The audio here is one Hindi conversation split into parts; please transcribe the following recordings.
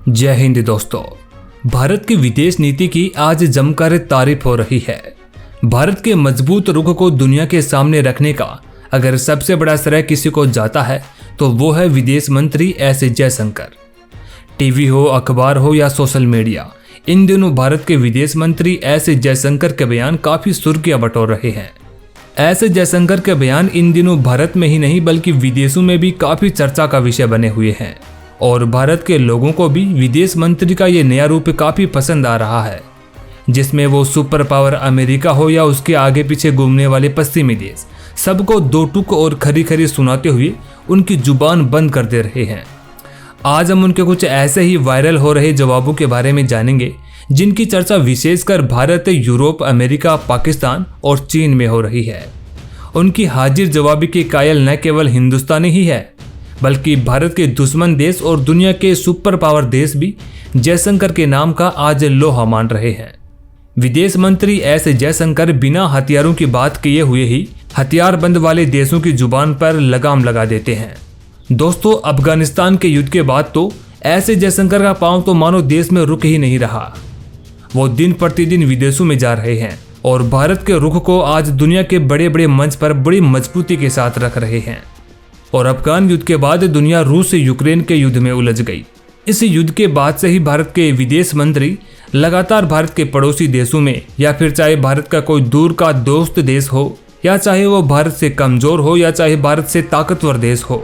जय हिंद दोस्तों। भारत की विदेश नीति की आज जमकर तारीफ हो रही है। भारत के मजबूत रुख को दुनिया के सामने रखने का अगर सबसे बड़ा श्रेय किसी को जाता है तो वो है विदेश मंत्री एस जयशंकर। टीवी हो, अखबार हो या सोशल मीडिया, इन दिनों भारत के विदेश मंत्री एस जयशंकर के बयान काफी सुर्खियां बटोर रहे हैं। एस जयशंकर के बयान इन दिनों भारत में ही नहीं बल्कि विदेशों में भी काफी चर्चा का विषय बने हुए हैं और भारत के लोगों को भी विदेश मंत्री का ये नया रूप काफी पसंद आ रहा है, जिसमें वो सुपर पावर अमेरिका हो या उसके आगे पीछे घूमने वाले पश्चिमी देश, सबको दो टूक और खरी खरी सुनाते हुए उनकी जुबान बंद कर दे रहे हैं। आज हम उनके कुछ ऐसे ही वायरल हो रहे जवाबों के बारे में जानेंगे जिनकी चर्चा विशेषकर भारत, यूरोप, अमेरिका, पाकिस्तान और चीन में हो रही है। उनकी हाजिर जवाबी के कायल न केवल हिंदुस्तानी ही है बल्कि भारत के दुश्मन देश और दुनिया के सुपर पावर देश भी जयशंकर के नाम का आज लोहा मान रहे हैं। विदेश मंत्री एस जयशंकर बिना हथियारों की बात किए हुए ही हथियारबंद वाले देशों की जुबान पर लगाम लगा देते हैं। दोस्तों, अफगानिस्तान के युद्ध के बाद तो एस जयशंकर का पांव तो मानो देश में रुक ही नहीं रहा। वो दिन प्रतिदिन विदेशों में जा रहे हैं और भारत के रुख को आज दुनिया के बड़े बड़े मंच पर बड़ी मजबूती के साथ रख रहे हैं। और अफगान युद्ध के बाद दुनिया रूस से यूक्रेन के युद्ध में उलझ गई। इस युद्ध के बाद से ही भारत के विदेश मंत्री लगातार भारत के पड़ोसी देशों में, या फिर चाहे भारत का कोई दूर का दोस्त देश हो, या चाहे वो भारत से कमजोर हो, या चाहे भारत से ताकतवर देश हो,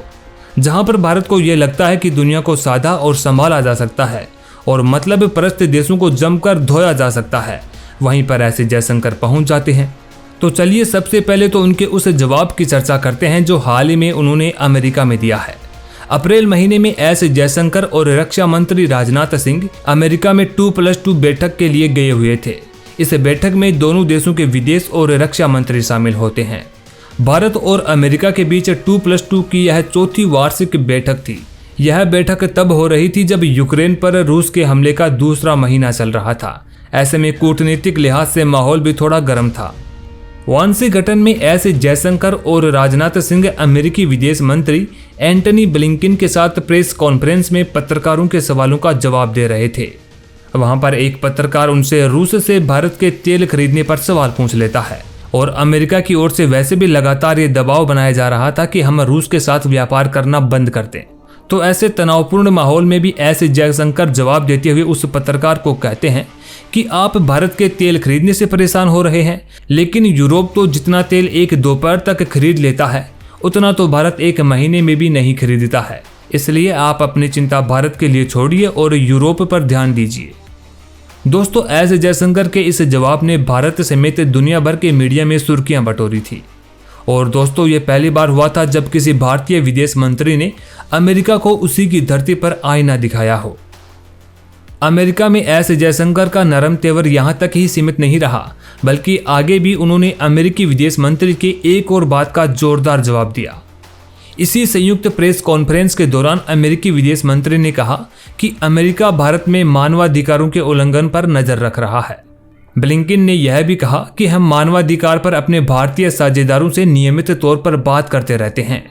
जहां पर भारत को यह लगता है कि दुनिया को साधा और संभाला जा सकता है और मतलब परस्त देशों को जमकर धोया जा सकता है, वहीं पर ऐसे जयशंकर पहुंच जाते हैं। तो चलिए सबसे पहले तो उनके उस जवाब की चर्चा करते हैं जो हाल ही में उन्होंने अमेरिका में दिया है। अप्रैल महीने में एस जयशंकर और रक्षा मंत्री राजनाथ सिंह अमेरिका में 2+2 बैठक के लिए गए हुए थे। इस बैठक में दोनों देशों के विदेश और रक्षा मंत्री शामिल होते हैं। भारत और अमेरिका के बीच 2+2 की यह चौथी वार्षिक बैठक थी। यह बैठक तब हो रही थी जब यूक्रेन पर रूस के हमले का दूसरा महीना चल रहा था। ऐसे में कूटनीतिक लिहाज से माहौल भी थोड़ा गर्म था। वाशिंगटन में एस जयशंकर और राजनाथ सिंह अमेरिकी विदेश मंत्री एंटनी ब्लिंकन के साथ प्रेस कॉन्फ्रेंस में पत्रकारों के सवालों का जवाब दे रहे थे। वहां पर एक पत्रकार उनसे रूस से भारत के तेल खरीदने पर सवाल पूछ लेता है और अमेरिका की ओर से वैसे भी लगातार ये दबाव बनाया जा रहा था कि हम रूस के साथ व्यापार करना बंद कर दें। तो ऐसे तनावपूर्ण माहौल में भी एस जयशंकर जवाब देते हुए उस पत्रकार को कहते हैं कि आप भारत के तेल खरीदने से परेशान हो रहे हैं, लेकिन यूरोप तो जितना तेल एक दोपहर तक खरीद लेता है उतना तो भारत एक महीने में भी नहीं खरीदता है। इसलिए आप अपनी चिंता भारत के लिए छोड़िए और यूरोप पर ध्यान दीजिए। दोस्तों, एस जयशंकर के इस जवाब ने भारत समेत दुनिया भर के मीडिया में सुर्खियां बटोरी थी। और दोस्तों, ये पहली बार हुआ था जब किसी भारतीय विदेश मंत्री ने अमेरिका को उसी की धरती पर आईना दिखाया हो। अमेरिका में एस जयशंकर का नरम तेवर यहां तक ही सीमित नहीं रहा बल्कि आगे भी उन्होंने अमेरिकी विदेश मंत्री के एक और बात का जोरदार जवाब दिया। इसी संयुक्त प्रेस कॉन्फ्रेंस के दौरान अमेरिकी विदेश मंत्री ने कहा कि अमेरिका भारत में मानवाधिकारों के उल्लंघन पर नजर रख रहा है। ब्लिंकन ने यह भी कहा कि हम मानवाधिकार पर अपने भारतीय साझेदारों से नियमित तौर पर बात करते रहते हैं।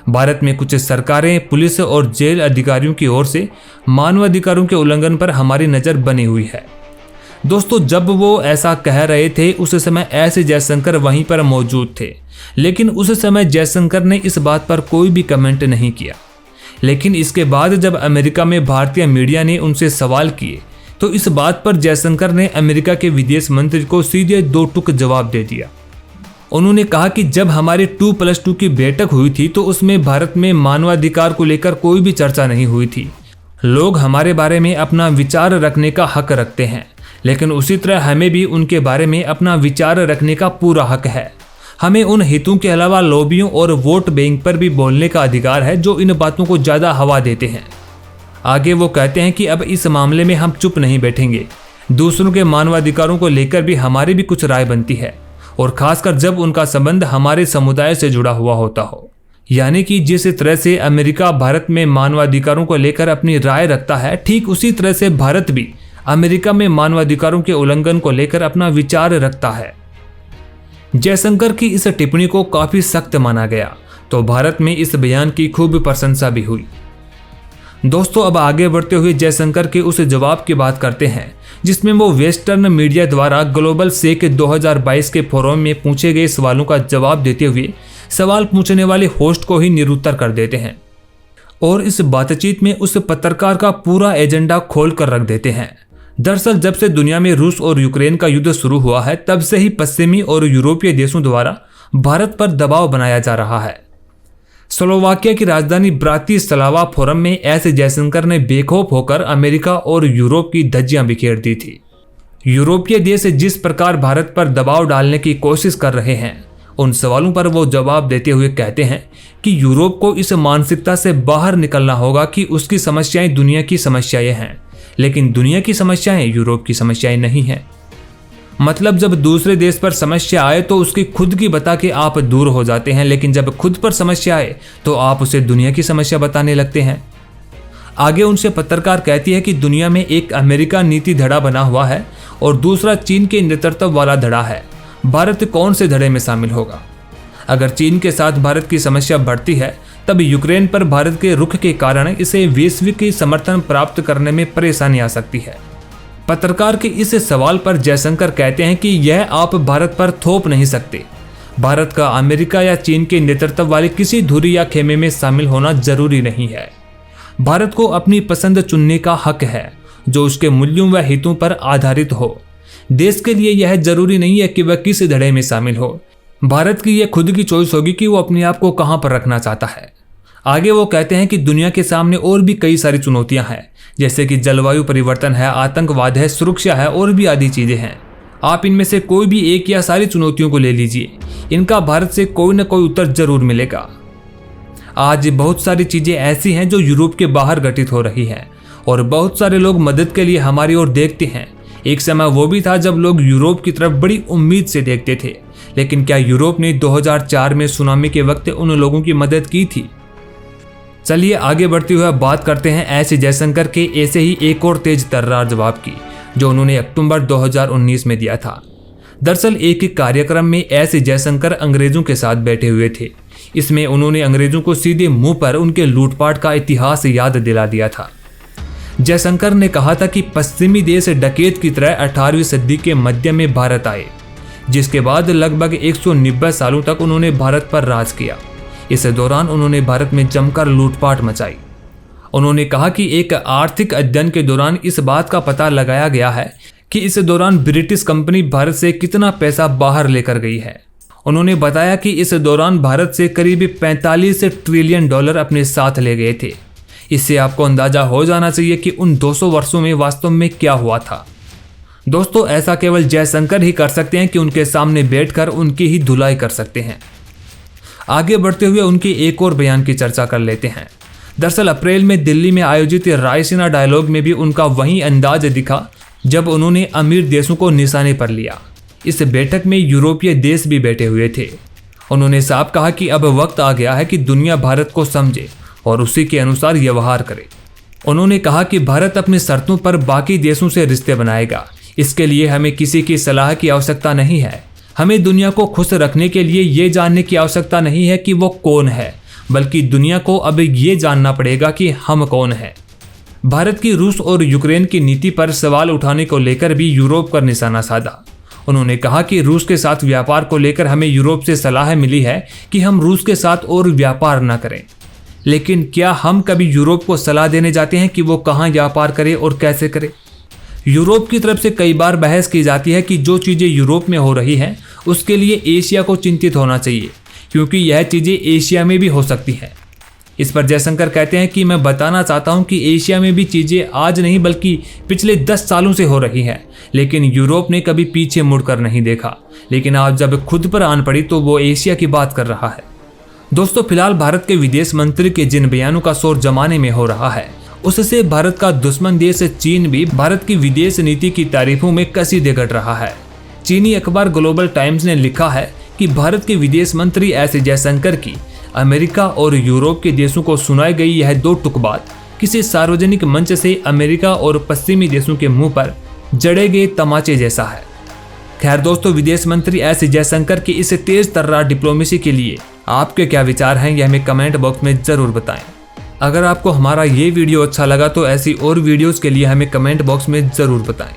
भारत में कुछ सरकारें, पुलिस और जेल अधिकारियों की ओर से मानवाधिकारों के उल्लंघन पर हमारी नज़र बनी हुई है। दोस्तों, जब वो ऐसा कह रहे थे उस समय एस जयशंकर वहीं पर मौजूद थे, लेकिन उस समय जयशंकर ने इस बात पर कोई भी कमेंट नहीं किया। लेकिन इसके बाद जब अमेरिका में भारतीय मीडिया ने उनसे सवाल किए तो इस बात पर जयशंकर ने अमेरिका के विदेश मंत्री को सीधे दो टूक जवाब दे दिया। उन्होंने कहा कि जब हमारे 2+2 की बैठक हुई थी तो उसमें भारत में मानवाधिकार को लेकर कोई भी चर्चा नहीं हुई थी। लोग हमारे बारे में अपना विचार रखने का हक रखते हैं, लेकिन उसी तरह हमें भी उनके बारे में अपना विचार रखने का पूरा हक है। हमें उन हितों के अलावा लॉबियों और वोट बैंक पर भी बोलने का अधिकार है जो इन बातों को ज़्यादा हवा देते हैं। आगे वो कहते हैं कि अब इस मामले में हम चुप नहीं बैठेंगे। दूसरों के मानवाधिकारों को लेकर भी हमारी भी कुछ राय बनती है, और खासकर जब उनका संबंध हमारे समुदाय से जुड़ा हुआ होता हो। यानी कि जिस तरह से अमेरिका भारत में मानवाधिकारों को लेकर अपनी राय रखता है, ठीक उसी तरह से भारत भी अमेरिका में मानवाधिकारों के उल्लंघन को लेकर अपना विचार रखता है। जयशंकर की इस टिप्पणी को काफी सख्त माना गया तो भारत में इस बयान की खूब प्रशंसा भी हुई। दोस्तों अब आगे बढ़ते हुए जयशंकर के उस जवाब की बात करते हैं जिसमें वो वेस्टर्न मीडिया द्वारा ग्लोबल सेक 2022 के फोरम में पूछे गए सवालों का जवाब देते हुए सवाल पूछने वाले होस्ट को ही निरुत्तर कर देते हैं और इस बातचीत में उस पत्रकार का पूरा एजेंडा खोल कर रख देते हैं। दरअसल जब से दुनिया में रूस और यूक्रेन का युद्ध शुरू हुआ है तब से ही पश्चिमी और यूरोपीय देशों द्वारा भारत पर दबाव बनाया जा रहा है। स्लोवाकिया की राजधानी ब्रातिस्लावा फोरम में एस जयशंकर ने बेखौफ होकर अमेरिका और यूरोप की धज्जियां बिखेर दी थी। यूरोपीय देश जिस प्रकार भारत पर दबाव डालने की कोशिश कर रहे हैं उन सवालों पर वो जवाब देते हुए कहते हैं कि यूरोप को इस मानसिकता से बाहर निकलना होगा कि उसकी समस्याएं दुनिया की समस्याएं हैं, लेकिन दुनिया की समस्याएं यूरोप की समस्याएं नहीं हैं। मतलब जब दूसरे देश पर समस्या आए तो उसकी खुद की बता के आप दूर हो जाते हैं, लेकिन जब खुद पर समस्या आए तो आप उसे दुनिया की समस्या बताने लगते हैं। आगे उनसे पत्रकार कहती है कि दुनिया में एक अमेरिका नीति धड़ा बना हुआ है और दूसरा चीन के नेतृत्व वाला धड़ा है। भारत कौन से धड़े में शामिल होगा? अगर चीन के साथ भारत की समस्या बढ़ती है तब यूक्रेन पर भारत के रुख के कारण इसे वैश्विक समर्थन प्राप्त करने में परेशानी आ सकती है। पत्रकार के इस सवाल पर जयशंकर कहते हैं कि यह आप भारत पर थोप नहीं सकते। भारत का अमेरिका या चीन के नेतृत्व वाले किसी धुरी या खेमे में शामिल होना जरूरी नहीं है। भारत को अपनी पसंद चुनने का हक है जो उसके मूल्यों व हितों पर आधारित हो। देश के लिए यह जरूरी नहीं है कि वह किस धड़े में शामिल हो। भारत की यह खुद की चॉइस होगी कि वो अपने आप को कहां पर रखना चाहता है। आगे वो कहते हैं कि दुनिया के सामने और भी कई सारी चुनौतियां हैं, जैसे कि जलवायु परिवर्तन है, आतंकवाद है, सुरक्षा है और भी आदि चीजें हैं। आप इनमें से कोई भी एक या सारी चुनौतियों को ले लीजिए, इनका भारत से कोई न कोई उत्तर जरूर मिलेगा। आज बहुत सारी चीजें ऐसी हैं जो यूरोप के बाहर घटित हो रही हैं और बहुत सारे लोग मदद के लिए हमारी ओर देखते हैं। एक समय वो भी था जब लोग यूरोप की तरफ बड़ी उम्मीद से देखते थे, लेकिन क्या यूरोप ने 2004 में सुनामी के वक्त उन लोगों की मदद की थी? चलिए आगे बढ़ते हुए बात करते हैं एस जयशंकर के ऐसे ही एक और तेज तर्रार जवाब की जो उन्होंने अक्टूबर 2019 में दिया था। दरअसल एक कार्यक्रम में एस जयशंकर अंग्रेजों के साथ बैठे हुए थे। इसमें उन्होंने अंग्रेजों को सीधे मुंह पर उनके लूटपाट का इतिहास याद दिला दिया था। जयशंकर ने कहा था कि पश्चिमी देश डकैत की तरह 18वीं सदी के मध्य में भारत आए, जिसके बाद लगभग 190 सालों तक उन्होंने भारत पर राज किया। इस दौरान उन्होंने भारत में जमकर लूटपाट मचाई। उन्होंने कहा कि एक आर्थिक अध्ययन के दौरान इस बात का पता लगाया गया है कि इस दौरान ब्रिटिश कंपनी भारत से कितना पैसा बाहर लेकर गई है। उन्होंने बताया कि इस दौरान भारत से करीब 45 ट्रिलियन डॉलर अपने साथ ले गए थे। इससे आपको अंदाजा हो जाना चाहिए कि उन 200 वर्षों में वास्तव में क्या हुआ था। दोस्तों ऐसा केवल जयशंकर ही कर सकते हैं कि उनके सामने बैठकर उनकी ही धुलाई कर सकते हैं। आगे बढ़ते हुए उनके एक और बयान की चर्चा कर लेते हैं। दरअसल अप्रैल में दिल्ली में आयोजित रायसीना डायलॉग में भी उनका वही अंदाज दिखा जब उन्होंने अमीर देशों को निशाने पर लिया। इस बैठक में यूरोपीय देश भी बैठे हुए थे। उन्होंने साफ कहा कि अब वक्त आ गया है कि दुनिया भारत को समझे और उसी के अनुसार व्यवहार करे। उन्होंने कहा कि भारत अपनी शर्तों पर बाकी देशों से रिश्ते बनाएगा। इसके लिए हमें किसी की सलाह की आवश्यकता नहीं है। हमें दुनिया को खुश रखने के लिए ये जानने की आवश्यकता नहीं है कि वो कौन है, बल्कि दुनिया को अब ये जानना पड़ेगा कि हम कौन हैं। भारत की रूस और यूक्रेन की नीति पर सवाल उठाने को लेकर भी यूरोप पर निशाना साधा। उन्होंने कहा कि रूस के साथ व्यापार को लेकर हमें यूरोप से सलाह मिली है कि हम रूस के साथ और व्यापार न करें, लेकिन क्या हम कभी यूरोप को सलाह देने जाते हैं कि वो कहाँ व्यापार करे और कैसे करे? यूरोप की तरफ से कई बार बहस की जाती है कि जो चीज़ें यूरोप में हो रही हैं उसके लिए एशिया को चिंतित होना चाहिए, क्योंकि यह चीज़ें एशिया में भी हो सकती हैं। इस पर जयशंकर कहते हैं कि मैं बताना चाहता हूं कि एशिया में भी चीज़ें आज नहीं बल्कि पिछले 10 सालों से हो रही हैं, लेकिन यूरोप ने कभी पीछे मुड़कर नहीं देखा। लेकिन आज जब खुद पर आन पड़ी तो वो एशिया की बात कर रहा है। दोस्तों फिलहाल भारत के विदेश मंत्री के जिन बयानों का शोर जमाने में हो रहा है उससे भारत का दुश्मन देश चीन भी भारत की विदेश नीति की तारीफों में कसीदे गढ़ रहा है। चीनी अखबार ग्लोबल टाइम्स ने लिखा है कि भारत के विदेश मंत्री एस जयशंकर की अमेरिका और यूरोप के देशों को सुनाई गई यह 2 टुक बात किसी सार्वजनिक मंच से अमेरिका और पश्चिमी देशों के मुंह पर जड़े गए तमाचे जैसा है। खैर दोस्तों, विदेश मंत्री एस जयशंकर की इस तेज तर्रार डिप्लोमेसी के लिए आपके क्या विचार हैं, यह हमें कमेंट बॉक्स में जरूर बताएं। अगर आपको हमारा ये वीडियो अच्छा लगा तो ऐसी और वीडियोस के लिए हमें कमेंट बॉक्स में ज़रूर बताएं।